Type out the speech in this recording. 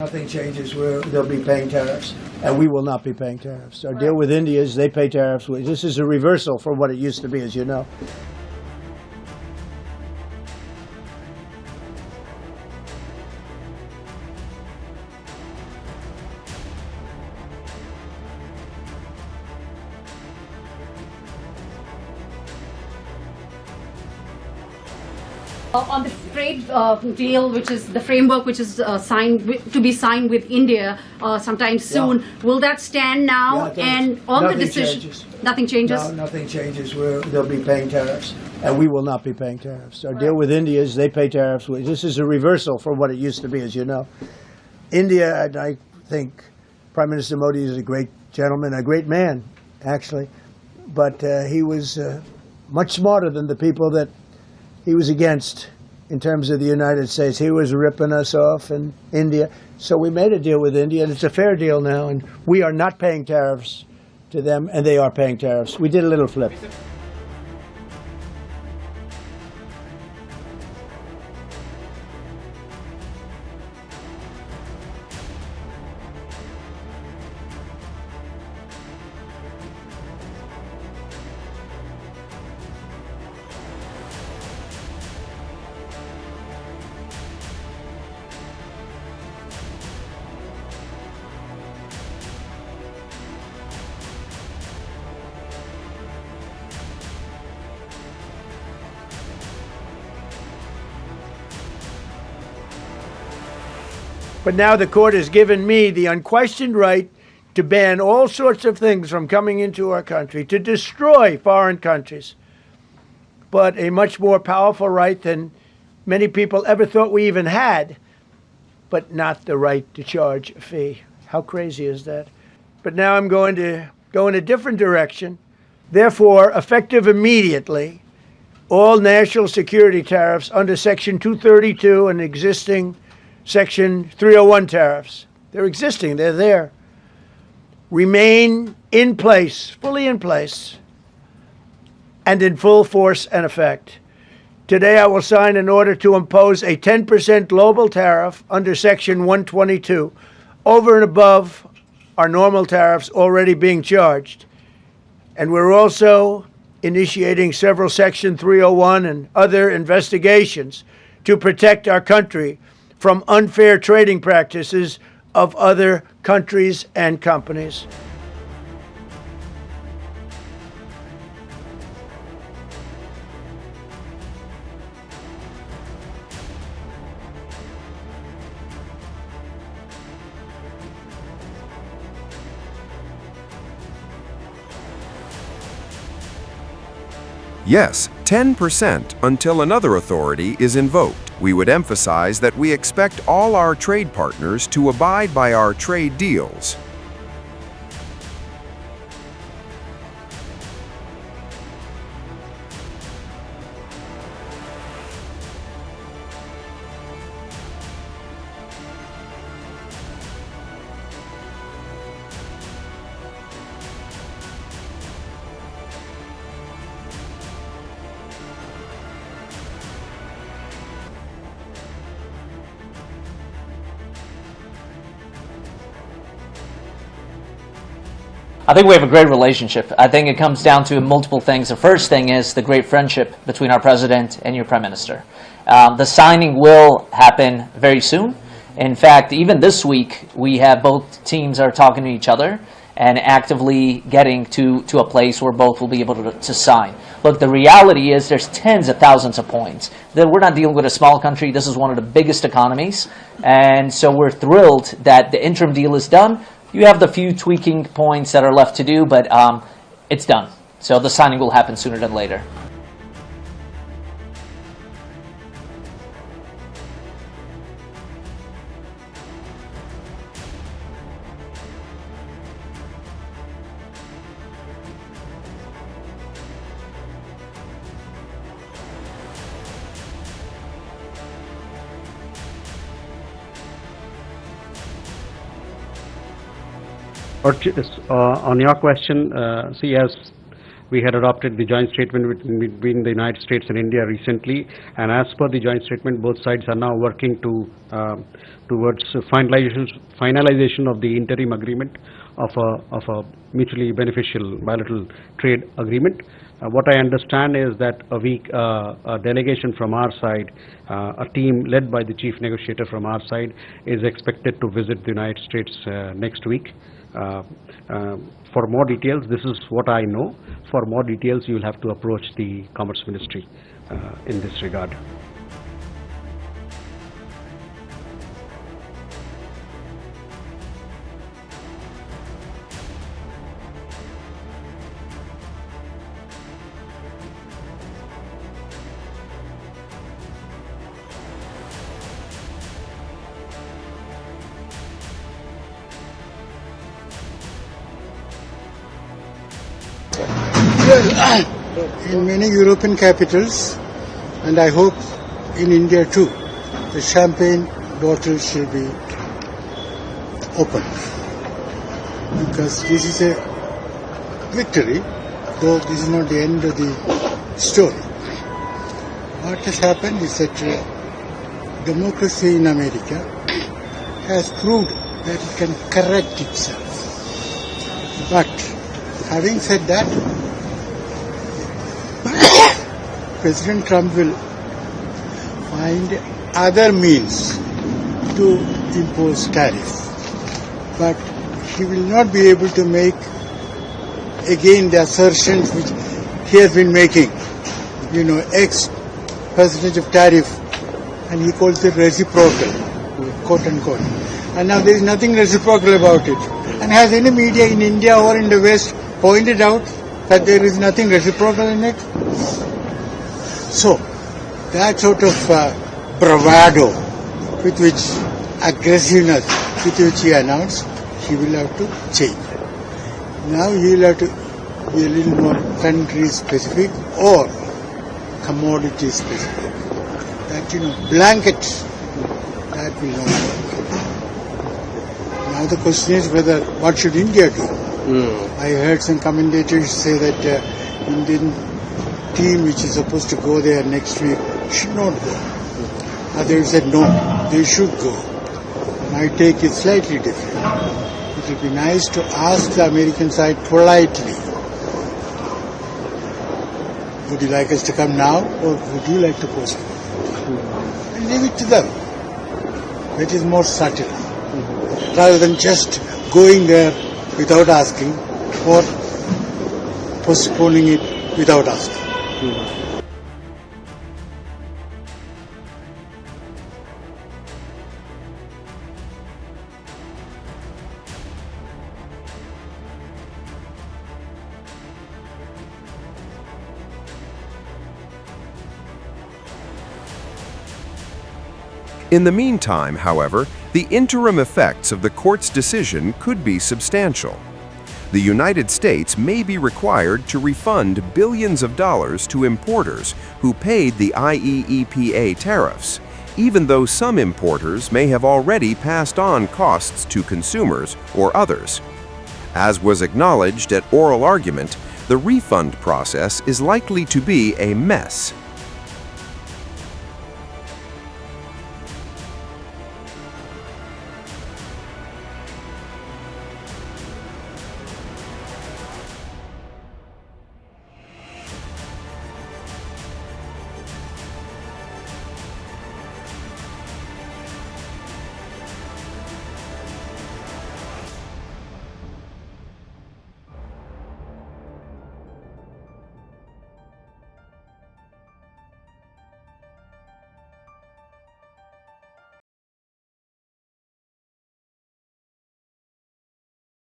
Nothing changes. They'll be paying tariffs, and we will not be paying tariffs. Our deal with India is they pay tariffs. This is a reversal from what it used to be, as you know. On the trade deal, which is the framework which is to be signed with India sometime soon, will that stand now? Yeah, and on the decision, changes. Nothing changes? No, nothing changes. They'll be paying tariffs, and we will not be paying tariffs. Our deal with India is they pay tariffs. This is a reversal from what it used to be, as you know. India, and I think Prime Minister Modi is a great gentleman, a great man, actually, but he was much smarter than the people that he was against in terms of the United States. He was ripping us off in India. So we made a deal with India, and it's a fair deal now, and we are not paying tariffs to them, and they are paying tariffs. We did a little flip. But now the court has given me the unquestioned right to ban all sorts of things from coming into our country, to destroy foreign countries. But a much more powerful right than many people ever thought we even had, but not the right to charge a fee. How crazy is that? But now I'm going to go in a different direction. Therefore, effective immediately, all national security tariffs under Section 232 and existing Section 301 tariffs, they're existing, they're there, remain in place, fully in place, and in full force and effect. Today I will sign an order to impose a 10% global tariff under Section 122 over and above our normal tariffs already being charged. And we're also initiating several Section 301 and other investigations to protect our country from unfair trading practices of other countries and companies. Yes, 10% until another authority is invoked. We would emphasize that we expect all our trade partners to abide by our trade deals. I think we have a great relationship. I think it comes down to multiple things. The first thing is the great friendship between our president and your prime minister. The signing will happen very soon. In fact, even this week, we have both teams are talking to each other and actively getting to a place where both will be able to sign. Look, the reality is there's tens of thousands of points. We're not dealing with a small country. This is one of the biggest economies. And so we're thrilled that the interim deal is done. You have the few tweaking points that are left to do, but it's done. So the signing will happen sooner than later. On your question, see, as we had adopted the joint statement between the United States and India recently, and as per the joint statement, both sides are now working towards finalization of the interim agreement of a mutually beneficial bilateral trade agreement. What I understand is that a delegation from our side, a team led by the chief negotiator from our side, is expected to visit the United States next week. For more details, this is what I know. For more details, you will have to approach the Commerce Ministry in this regard. In many European capitals, and I hope in India too, the champagne bottles should be opened, because this is a victory, though this is not the end of the story. What has happened is that democracy in America has proved that it can correct itself. But having said that, President Trump will find other means to impose tariffs, but he will not be able to make again the assertions which he has been making. X percentage of tariff, and he calls it reciprocal, quote unquote. And now there is nothing reciprocal about it. And has any media in India or in the West pointed out that there is nothing reciprocal in it? So, that sort of bravado, with which aggressiveness with which he announced, he will have to change. Now he will have to be a little more country specific or commodity specific. That, blanket, that will not work. Now the question is what should India do? I heard some commentators say that Indian team which is supposed to go there next week should not go. Others said no, they should go. My take is slightly different. It would be nice to ask the American side politely, would you like us to come now or would you like to postpone it? And leave it to them. That is more subtle. Rather than just going there without asking or postponing it without asking. In the meantime, however, the interim effects of the court's decision could be substantial. The United States may be required to refund billions of dollars to importers who paid the IEEPA tariffs, even though some importers may have already passed on costs to consumers or others. As was acknowledged at oral argument, the refund process is likely to be a mess.